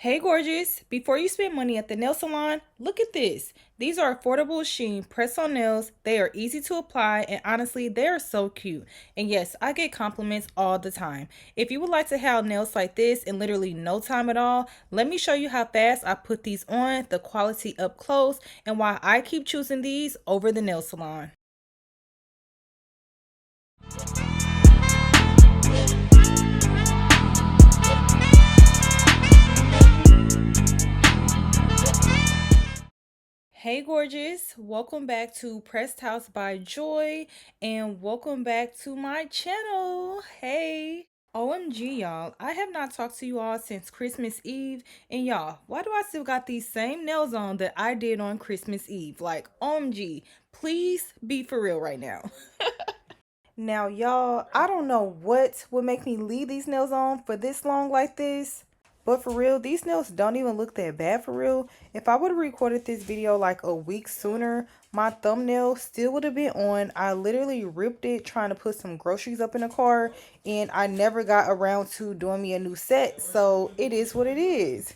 Hey gorgeous, before you spend money at the nail salon, look at this. These are affordable SHEIN press-on nails. They are easy to apply and honestly, they are so cute. And yes, I get compliments all the time. If you would like to have nails like this in literally no time at all, let me show you how fast I put these on, the quality up close, and why I keep choosing these over the nail salon. Hey gorgeous, welcome back to Pressed House by Joy and welcome back to my channel. Hey, OMG y'all, I have not talked to you all since Christmas Eve, and y'all, why do I still got these same nails on that I did on Christmas Eve? Like, OMG, please be for real right now. Now y'all, I don't know what would make me leave these nails on for this long like this. But for real, these nails don't even look that bad for real. If I would have recorded this video like a week sooner, my thumbnail still would have been on. I literally ripped it trying to put some groceries up in the car, and I never got around to doing me a new set. So it is what it is.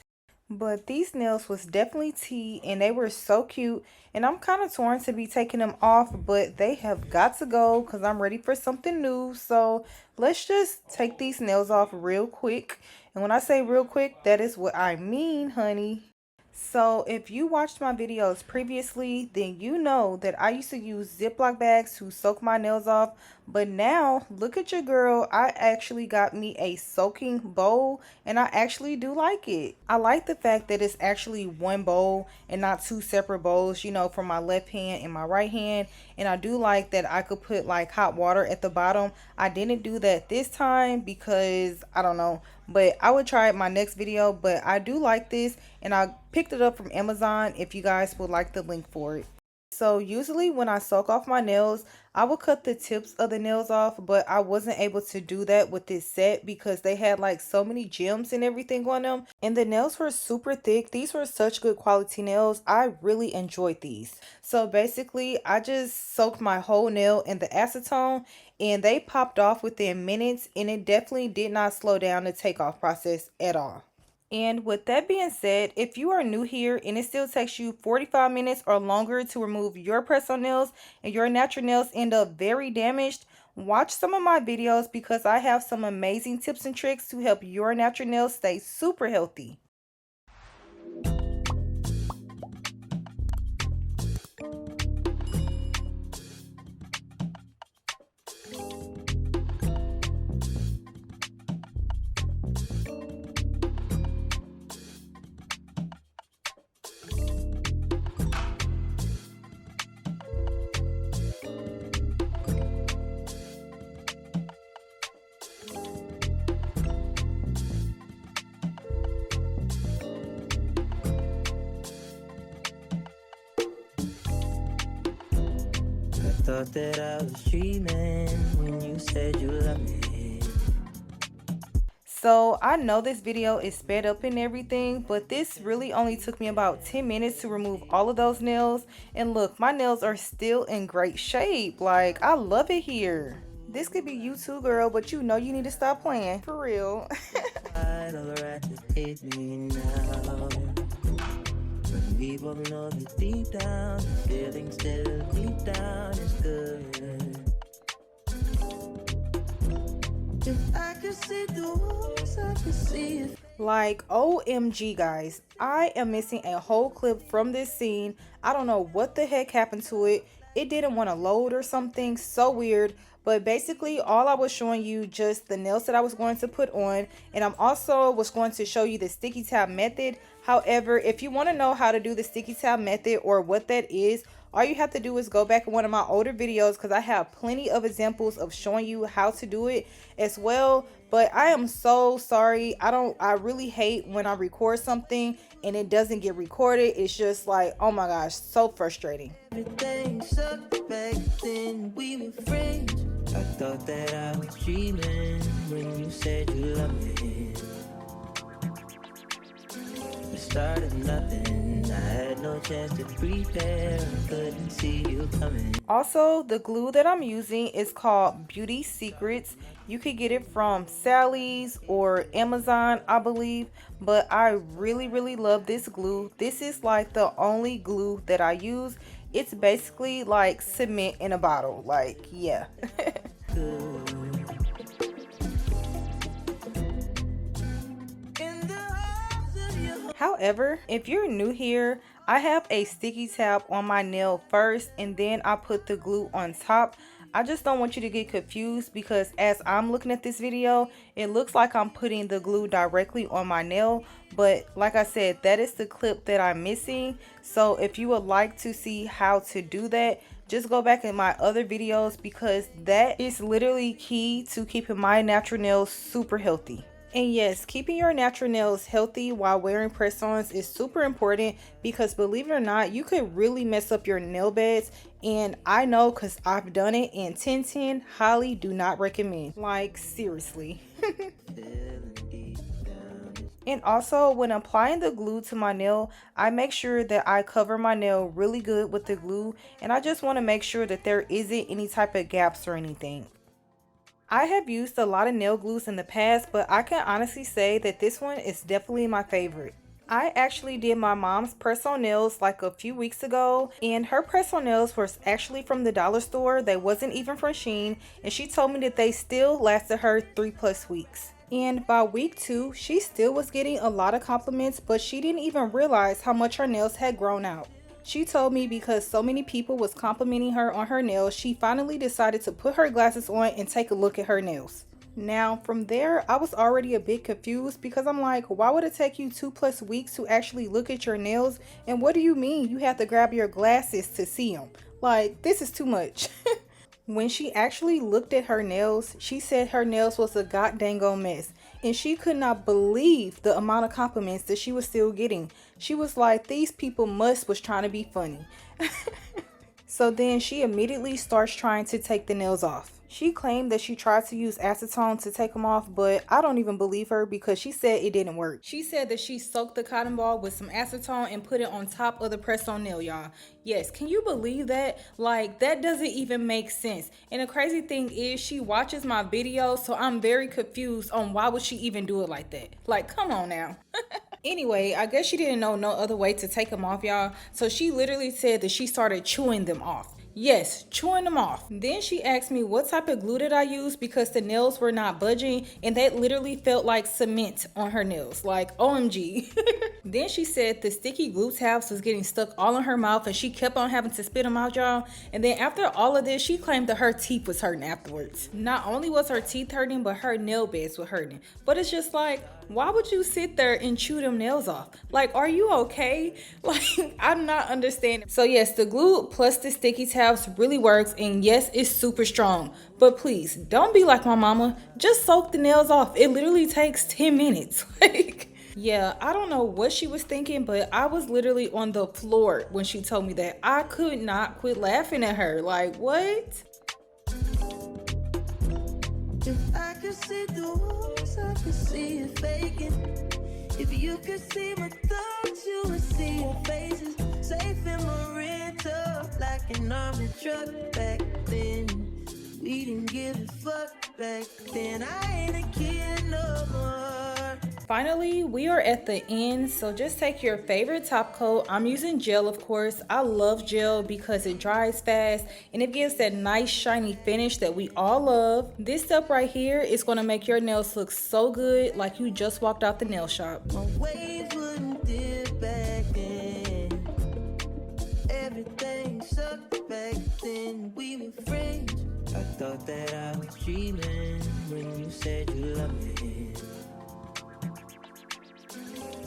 But these nails was definitely tea and they were so cute. And I'm kind of torn to be taking them off, but they have got to go because I'm ready for something new. So let's just take these nails off real quick. And when I say real quick, that is what I mean, honey. So if you watched my videos previously, then you know that I used to use Ziploc bags to soak my nails off. But now, look at your girl. I actually got me a soaking bowl and I actually do like it. I like the fact that it's actually one bowl and not two separate bowls, you know, for my left hand and my right hand. And I do like that I could put like hot water at the bottom. I didn't do that this time because I don't know, but I would try it my next video. But I do like this and I picked it up from Amazon if you guys would like the link for it. So usually when I soak off my nails, I will cut the tips of the nails off, but I wasn't able to do that with this set because they had like so many gems and everything on them. And the nails were super thick. These were such good quality nails. I really enjoyed these. So basically, I just soaked my whole nail in the acetone and they popped off within minutes, and it definitely did not slow down the takeoff process at all. And with that being said, if you are new here and it still takes you 45 minutes or longer to remove your press-on nails and your natural nails end up very damaged, watch some of my videos because I have some amazing tips and tricks to help your natural nails stay super healthy. Thought that I was dreaming when you said you loved me. So I know this video is sped up and everything, but this really only took me about 10 minutes to remove all of those nails. And look, my nails are still in great shape. Like, I love it here. This could be you too, girl, but you know you need to stop playing. For real. I know right to hate me now. But we both know that deep down, the feeling still deep down is good. If I could see the walls, I could see it. Like, OMG guys, I am missing a whole clip from this scene. I don't know what the heck happened to it. It didn't want to load or something, so weird. But basically all I was showing you just the nails that I was going to put on, and I'm also was going to show you the sticky tab method. However, if you want to know how to do the sticky tab method or what that is, all you have to do is go back in one of my older videos because I have plenty of examples of showing you how to do it as well. But I am so sorry. I really hate when I record something and it doesn't get recorded. It's just like, oh my gosh, so frustrating. Everything sucked back then, we were friends. I thought that I was dreaming when you said you loved me. The start of nothing. I had no chance to prepare. I couldn't see you coming. Also, the glue that I'm using is called Beauty Secrets. You could get it from Sally's or Amazon, I believe, but I really love this glue. This is like the only glue that I use. It's basically like cement in a bottle. Like, yeah. However, if you're new here, I have a sticky tab on my nail first and then I put the glue on top. I just don't want you to get confused because as I'm looking at this video, it looks like I'm putting the glue directly on my nail. But like I said, that is the clip that I'm missing. So if you would like to see how to do that, just go back in my other videos because that is literally key to keeping my natural nails super healthy. And yes, keeping your natural nails healthy while wearing press-ons is super important because believe it or not, you could really mess up your nail beds. And I know because I've done it, and 10/10 highly do not recommend. Like, seriously. And also, when applying the glue to my nail, I make sure that I cover my nail really good with the glue. And I just want to make sure that there isn't any type of gaps or anything. I have used a lot of nail glues in the past, but I can honestly say that this one is definitely my favorite. I actually did my mom's press-on nails like a few weeks ago, and her press-on nails were actually from the dollar store. They wasn't even from SHEIN, and she told me that they still lasted her 3+ weeks. And by week 2, she still was getting a lot of compliments, but she didn't even realize how much her nails had grown out. She told me because so many people was complimenting her on her nails, she finally decided to put her glasses on and take a look at her nails. Now, from there, I was already a bit confused because I'm like, why would it take you 2+ weeks to actually look at your nails? And what do you mean you have to grab your glasses to see them? Like, this is too much. When she actually looked at her nails, she said her nails was a goddango mess. And she could not believe the amount of compliments that she was still getting. She was like, these people was trying to be funny. So then she immediately starts trying to take the nails off. She claimed that she tried to use acetone to take them off, but I don't even believe her because she said it didn't work. She said that she soaked the cotton ball with some acetone and put it on top of the press-on nail, y'all. Yes, can you believe that? Like, that doesn't even make sense. And the crazy thing is she watches my videos, so I'm very confused on why would she even do it like that. Like, come on now. Anyway, I guess she didn't know no other way to take them off, y'all. So she literally said that she started chewing them off. Yes, chewing them off. Then she asked me what type of glue did I use because the nails were not budging and that literally felt like cement on her nails. Like, OMG. Then she said the sticky glue tabs was getting stuck all in her mouth and she kept on having to spit them out, y'all. And then after all of this, she claimed that her teeth was hurting afterwards. Not only was her teeth hurting, but her nail beds were hurting. But it's just like, why would you sit there and chew them nails off? Like, are you okay? Like, I'm not understanding. So yes, the glue plus the sticky tabs really works, and yes, it's super strong. But please, don't be like my mama. Just soak the nails off. It literally takes 10 minutes. Like, yeah, I don't know what she was thinking, but I was literally on the floor when she told me that. I could not quit laughing at her. Like, what? If I could see the walls, I could see you faking. If you could see my thoughts, you would see your faces. Safe in my rental, like an army truck back then. We didn't give a fuck back then. I ain't a kid no more. Finally, we are at the end, so just take your favorite top coat. I'm using gel, of course. I love gel because it dries fast and it gives that nice shiny finish that we all love. This step right here is going to make your nails look so good, like you just walked out the nail shop. My waves wouldn't dip back then. Everything sucked back then. We were friends. I thought that I was dreaming when you said you loved me.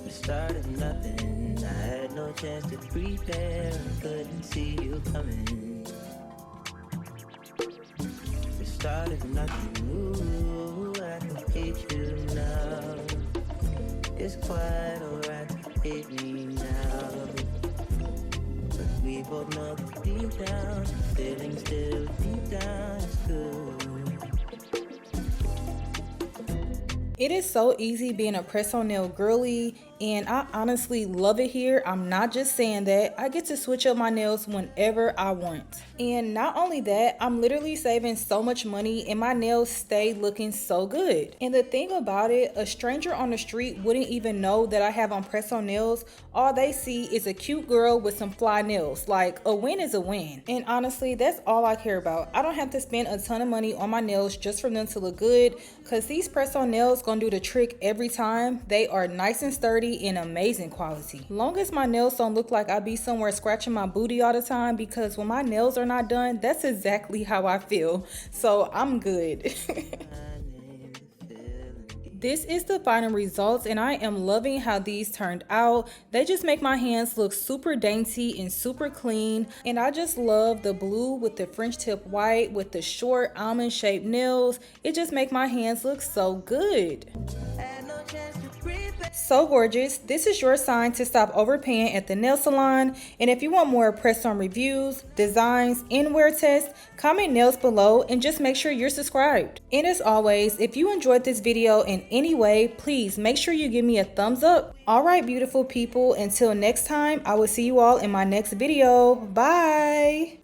The start of nothing. I had no chance to prepare. I couldn't see you coming. The start of nothing. Ooh, I can hate you now. It's quite alright to hate me now. But we both know that deep down, the feeling still deep down is good. It is so easy being a press-on nail girly, and I honestly love it here. I'm not just saying that. I get to switch up my nails whenever I want. And not only that, I'm literally saving so much money and my nails stay looking so good. And the thing about it, a stranger on the street wouldn't even know that I have on press-on nails. All they see is a cute girl with some fly nails. Like, a win is a win. And honestly, that's all I care about. I don't have to spend a ton of money on my nails just for them to look good, because these press-on nails gonna do the trick every time. They are nice and sturdy and amazing quality. Long as my nails don't look like I be somewhere scratching my booty all the time, because when my nails are not done, that's exactly how I feel. So I'm good. This is the final results and I am loving how these turned out. They just make my hands look super dainty and super clean. And I just love the blue with the French tip white with the short almond shaped nails. It just make my hands look so good. So gorgeous. This is your sign to stop overpaying at the nail salon. And if you want more press-on reviews, designs, and wear tests, comment nails below and just make sure you're subscribed. And as always, if you enjoyed this video in any way, please make sure you give me a thumbs up. Alright, beautiful people, until next time, I will see you all in my next video. Bye!